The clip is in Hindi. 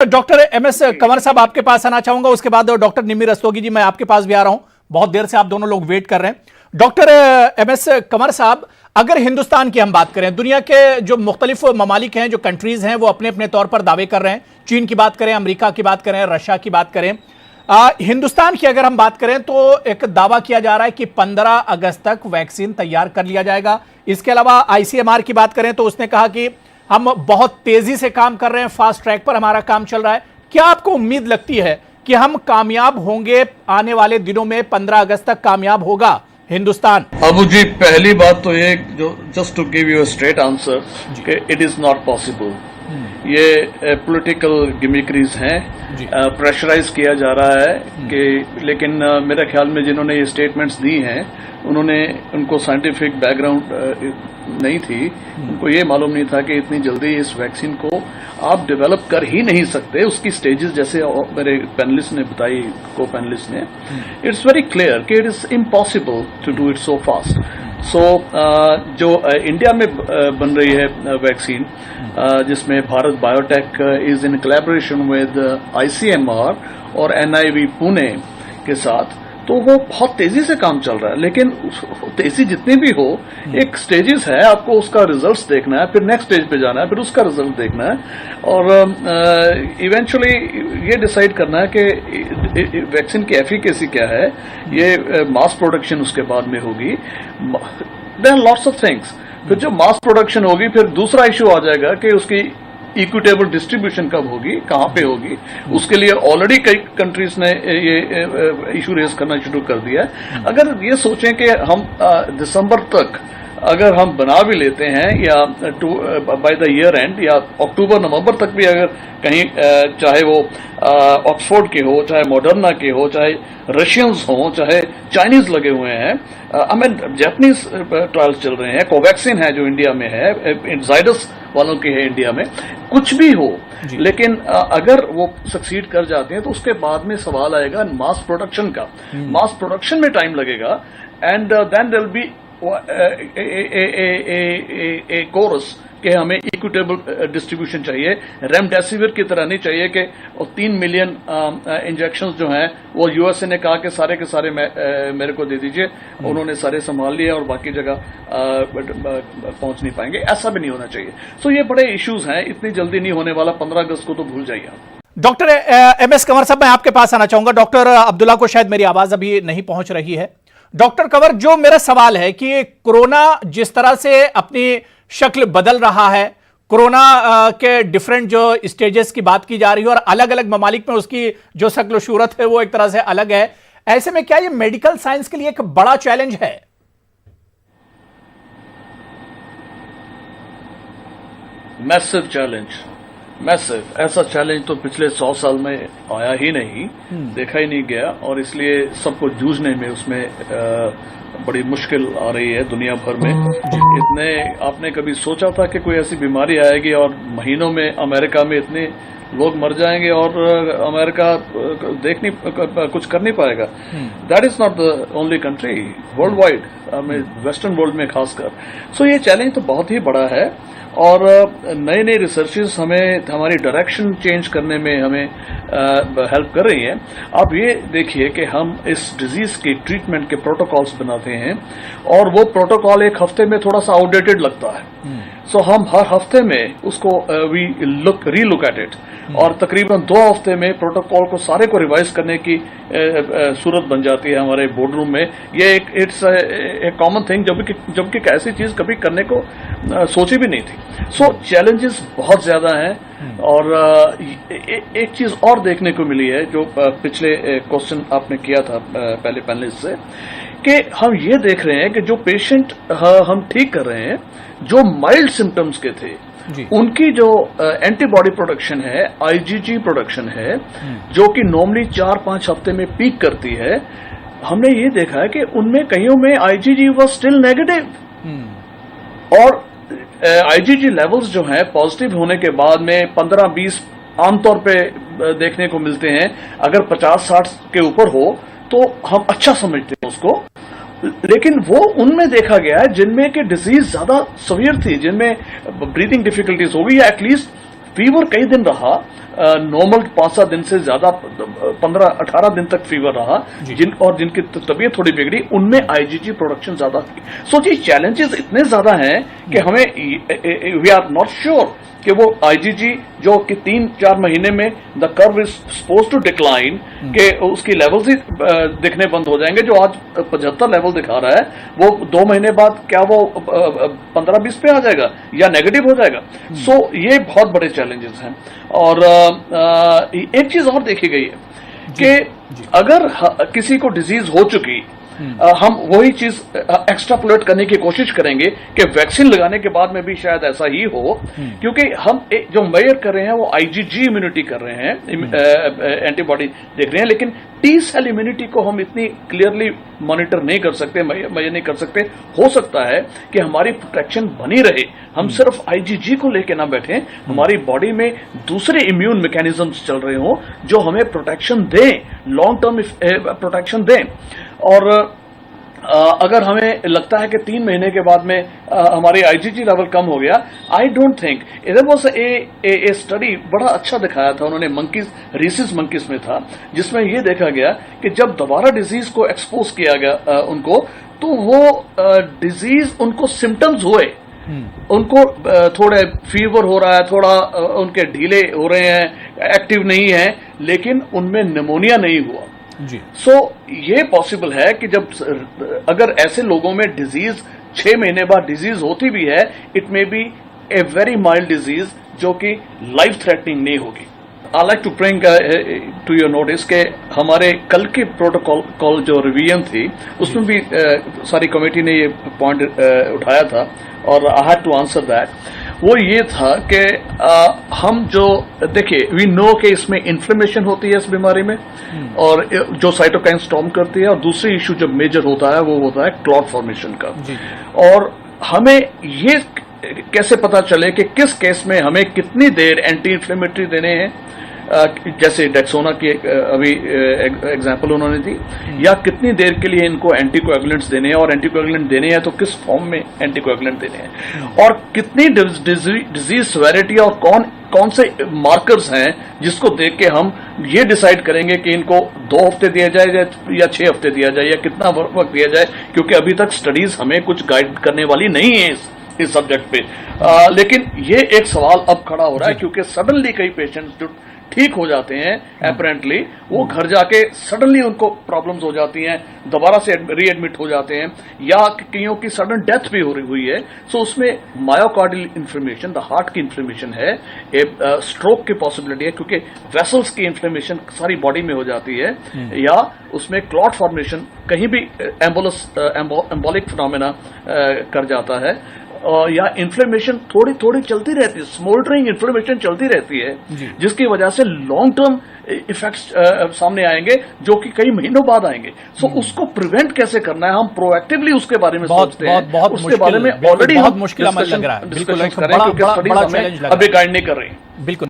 डॉक्टर एमएस कंवर साहब आपके पास आना चाहूंगा, उसके बाद डॉक्टर निम्मी रस्तोगी जी मैं आपके पास भी आ रहा हूं। बहुत देर से आप दोनों लोग वेट कर रहे हैं। डॉक्टर एमएस कंवर साहब, अगर हिंदुस्तान की हम बात करें, दुनिया के जो मुख्तलिफ ममालिक हैं, जो कंट्रीज हैं, वो अपने अपने तौर पर दावे कर रहे हैं। चीन की बात करें, अमेरिका की बात करें, रशिया की बात करें, हिंदुस्तान की अगर हम बात करें तो एक दावा किया जा रहा है कि 15 अगस्त तक वैक्सीन तैयार कर लिया जाएगा। इसके अलावा आईसीएमआर की बात करें तो उसने कहा कि हम बहुत तेजी से काम कर रहे हैं, फास्ट ट्रैक पर हमारा काम चल रहा है। क्या आपको उम्मीद लगती है कि हम कामयाब होंगे आने वाले दिनों में, 15 अगस्त तक कामयाब होगा हिंदुस्तान? अबू जी, पहली बात तो ये, जो just to give you a straight answer, कि इट इज नॉट पॉसिबल। ये पॉलिटिकल गिमिक्रीज हैं, प्रेशराइज किया जा रहा है कि, लेकिन मेरे ख्याल में जिन्होंने ये स्टेटमेंट्स दी हैं उनको साइंटिफिक बैकग्राउंड नहीं थी। उनको ये मालूम नहीं था कि इतनी जल्दी इस वैक्सीन को आप डेवलप कर ही नहीं सकते। उसकी स्टेजेस, जैसे मेरे पैनलिस्ट ने बताई, को पैनलिस्ट ने, इट्स वेरी क्लियर कि it is impossible to do it so fast. So जो इंडिया में बन रही है वैक्सीन, जिसमें Bharat Biotech is in collaboration with ICMR और एनआईवी पुणे के साथ, तो वो बहुत तेजी से काम चल रहा है। लेकिन तेजी जितनी भी हो, एक स्टेजेस है, आपको उसका रिजल्ट्स देखना है, फिर नेक्स्ट स्टेज पे जाना है, फिर उसका रिजल्ट देखना है, और इवेंचुअली ये डिसाइड करना है कि वैक्सीन की एफिकेसी क्या है। ये मास प्रोडक्शन उसके बाद में होगी। There are lots of things. फिर जब मास प्रोडक्शन होगी, फिर दूसरा इश्यू आ जाएगा कि उसकी इक्विटेबल डिस्ट्रीब्यूशन कब होगी, कहां पे होगी। उसके लिए ऑलरेडी कई कंट्रीज ने ये इशू रेज करना शुरू कर दिया है। अगर ये सोचें कि हम दिसंबर तक अगर हम बना भी लेते हैं, या बाय द ईयर एंड, या अक्टूबर नवंबर तक भी अगर कहीं, चाहे वो ऑक्सफोर्ड के हो, चाहे मॉडर्ना के हो, चाहे रशियंस हो, चाहे चाइनीज लगे हुए हैं, जापानीज ट्रायल्स चल रहे हैं, कोवैक्सिन है जो इंडिया में है, जाइडस वालों की है इंडिया में, कुछ भी हो, लेकिन अगर वो सक्सीड कर जाते हैं तो उसके बाद में सवाल आएगा मास प्रोडक्शन का। मास प्रोडक्शन में टाइम लगेगा, and then there will be a chorus कि हमें इक्विटेबल डिस्ट्रीब्यूशन चाहिए। रेमडेसिविर की तरह नहीं चाहिए कि 3 मिलियन इंजेक्शंस जो हैं वो यूएसए ने कहा कि सारे के सारे मेरे को दे दीजिए, उन्होंने सारे संभाल लिए और बाकी जगह पहुंच नहीं पाएंगे। ऐसा भी नहीं होना चाहिए। सो ये बड़े इश्यूज हैं, इतनी जल्दी नहीं होने वाला। 15 अगस्त को तो भूल जाइए। डॉक्टर एमएस कंवर साहब, मैं आपके पास आना चाहूंगा। डॉक्टर अब्दुल्ला को शायद मेरी आवाज अभी नहीं पहुंच रही है। डॉक्टर कंवर, जो मेरा सवाल है कि कोरोना जिस तरह से अपनी शक्ल बदल रहा है, कोरोना के डिफरेंट जो स्टेजेस की बात की जा रही है, और अलग अलग ममालिक में उसकी जो शक्ल सूरत है वो एक तरह से अलग है, ऐसे में क्या ये मेडिकल साइंस के लिए एक बड़ा चैलेंज है? Massive challenge, massive. ऐसा चैलेंज तो पिछले 100 साल में आया ही नहीं, देखा ही नहीं गया, और इसलिए सबको जूझने में उसमें बड़ी मुश्किल आ रही है दुनिया भर में। इतने, आपने कभी सोचा था कि कोई ऐसी बीमारी आएगी और महीनों में अमेरिका में इतने लोग मर जाएंगे और अमेरिका कुछ कर नहीं पाएगा? That is not the only country, world wide, western world में खासकर। सो ये चैलेंज तो बहुत ही बड़ा है, और नए नए रिसर्चेस हमें हमारी डायरेक्शन चेंज करने में हमें हेल्प कर रही हैं। आप ये देखिए कि हम इस डिजीज के ट्रीटमेंट के प्रोटोकॉल्स बनाते हैं, और वो प्रोटोकॉल एक हफ्ते में थोड़ा सा आउटडेटेड लगता है। सो हम हर हफ्ते में उसको वी रीलुक एट इट, और तकरीबन 2 हफ्ते में प्रोटोकॉल को सारे को रिवाइज करने की सूरत बन जाती है हमारे बोर्ड रूम में। ये इट्स ए कॉमन थिंग, जबकि ऐसी चीज कभी करने को सोची भी नहीं थी। सो चैलेंजेस बहुत ज्यादा हैं, और एक चीज और देखने को मिली है, जो पिछले क्वेश्चन आपने किया था पहले पैनलिस्ट से, कि हम ये देख रहे हैं कि जो पेशेंट हम ठीक कर रहे हैं, जो माइल्ड सिम्टम्स के थे, उनकी जो एंटीबॉडी प्रोडक्शन है, आईजीजी प्रोडक्शन है, जो कि नॉर्मली 4-5 हफ्ते में पीक करती है, हमने ये देखा है कि उनमें कईयों में आईजीजी वाज स्टिल नेगेटिव, और आईजीजी लेवल्स जो हैं पॉजिटिव होने के बाद में 15-20 आमतौर पे देखने को मिलते हैं। अगर 50-60 के ऊपर हो तो हम अच्छा समझते हैं उसको, लेकिन वो उनमें देखा गया है जिनमें कि डिजीज ज्यादा सीवियर थी, जिनमें ब्रीथिंग डिफिकल्टीज हो गई, या एटलीस्ट फीवर कई दिन रहा, नॉर्मल 5-7 दिन से ज्यादा 15-18 दिन तक फीवर रहा, जिनकी तबीयत थोड़ी बिगड़ी, उनमें आईजीजी प्रोडक्शन ज्यादा थी। सो ये चैलेंजेस इतने ज्यादा हैं कि हमें वी आर नॉट श्योर कि वो आईजीजी जो कि 3-4 महीने में the curve is suppose to decline, कि उसकी लेवल्स ही दिखने बंद हो जाएंगे। जो आज 75 लेवल दिखा रहा है वो 2 महीने बाद क्या वो 15-20 पे आ जाएगा या नेगेटिव हो जाएगा। सो ये बहुत बड़े चैलेंजेस हैं। और एक चीज और देखी गई है कि अगर किसी को डिजीज हो चुकी, हम वही चीज एक्स्ट्रापोलेट करने की कोशिश करेंगे कि वैक्सीन लगाने के बाद में भी शायद ऐसा ही हो, क्योंकि हम जो मेजर कर रहे हैं वो आईजीजी इम्यूनिटी कर रहे हैं, एंटीबॉडी देख रहे हैं, लेकिन टी सेल इम्यूनिटी को हम इतनी क्लियरली मॉनिटर नहीं कर सकते, मेजर नहीं कर सकते। हो सकता है कि हमारी प्रोटेक्शन बनी रहे, हम सिर्फ आईजीजी को लेके ना बैठे, हमारी बॉडी में दूसरे इम्यून मैकेनिज्म्स चल रहे हो जो हमें प्रोटेक्शन दें, लॉन्ग टर्म प्रोटेक्शन दें। और अगर हमें लगता है कि 3 महीने के बाद में हमारी आईजीजी लेवल कम हो गया, आई डोंट थिंक। इधर वॉज ए स्टडी बड़ा अच्छा दिखाया था उन्होंने, मंकीज, रीसिस मंकीज में था, जिसमें यह देखा गया कि जब दोबारा डिजीज को एक्सपोज किया गया उनको, तो वो डिजीज उनको सिम्टम्स हुए, उनको थोड़े फीवर हो रहा है, थोड़ा उनके ढीले हो रहे हैं, एक्टिव नहीं है, लेकिन उनमें निमोनिया नहीं हुआ। सो ये पॉसिबल है कि जब अगर ऐसे लोगों में डिजीज 6 महीने बाद डिजीज होती भी है, it may be a very mild disease जो कि लाइफ थ्रेटनिंग नहीं होगी। I like to bring to your notice के हमारे कल के प्रोटोकॉल जो रिवीजन थी, उसमें भी सारी कमेटी ने ये पॉइंट उठाया था और I had to answer that. वो ये था कि हम जो देखिए, वी नो कि इसमें इन्फ्लेमेशन होती है इस बीमारी में, और जो साइटोकाइन स्टॉर्म करती है, और दूसरी इशू जब मेजर होता है वो होता है क्लॉट फॉर्मेशन का। और हमें ये कैसे पता चले कि किस केस में हमें कितनी देर एंटी इन्फ्लेमेटरी देने हैं, जैसे डेक्सोना की अभी एग्जांपल उन्होंने दी, या कितनी देर के लिए इनको एंटीकोएगुलेंट्स देने हैं, और एंटीकोएगुलेंट देने हैं तो किस फॉर्म में एंटीकोएगुलेंट देने हैं, और कितनी डिजीज सेवेरिटी और कौन से मार्कर्स हैं जिसको देख के हम ये डिसाइड करेंगे कि इनको 2 हफ्ते दिया जाए या 6 हफ्ते दिया जाए या कितना वक्त दिया जाए, क्योंकि अभी तक स्टडीज हमें कुछ गाइड करने वाली नहीं है इस सब्जेक्ट पे। लेकिन ये एक सवाल अब खड़ा हो रहा है, क्योंकि सडनली कई पेशेंट्स जो ठीक हो जाते हैं अपेरेंटली, वो घर जाके सडनली उनको प्रॉब्लम्स हो जाती हैं, दोबारा से रीएडमिट हो जाते हैं, या कईयों की सडन डेथ भी हो रही हुई है। सो उसमें मायोकार्डियल इन्फ्लेमेशन, द हार्ट की इन्फ्लेमेशन है, स्ट्रोक की पॉसिबिलिटी है, क्योंकि वेसल्स की इन्फ्लेमेशन सारी बॉडी में हो जाती है, या उसमें क्लॉट फॉर्मेशन कहीं भी एम्बोलिक फिनोमेना कर जाता है, या इन्फ्लेमेशन थोड़ी थोड़ी चलती रहती है, स्मोल्डरिंग इन्फ्लेमेशन चलती रहती है, जिसकी वजह से लॉन्ग टर्म इफेक्ट्स सामने आएंगे जो कि कई महीनों बाद आएंगे। सो उसको प्रिवेंट कैसे करना है, हम प्रोएक्टिवली उसके बारे में सोचते हैं, उसके बारे में ऑलरेडी हम मुश्किल अमल लग रहा है, डिस्कशन कर रहे हैं, क्योंकि स्टडीज हमें अभी गाइड नहीं कर रही। बिल्कुल।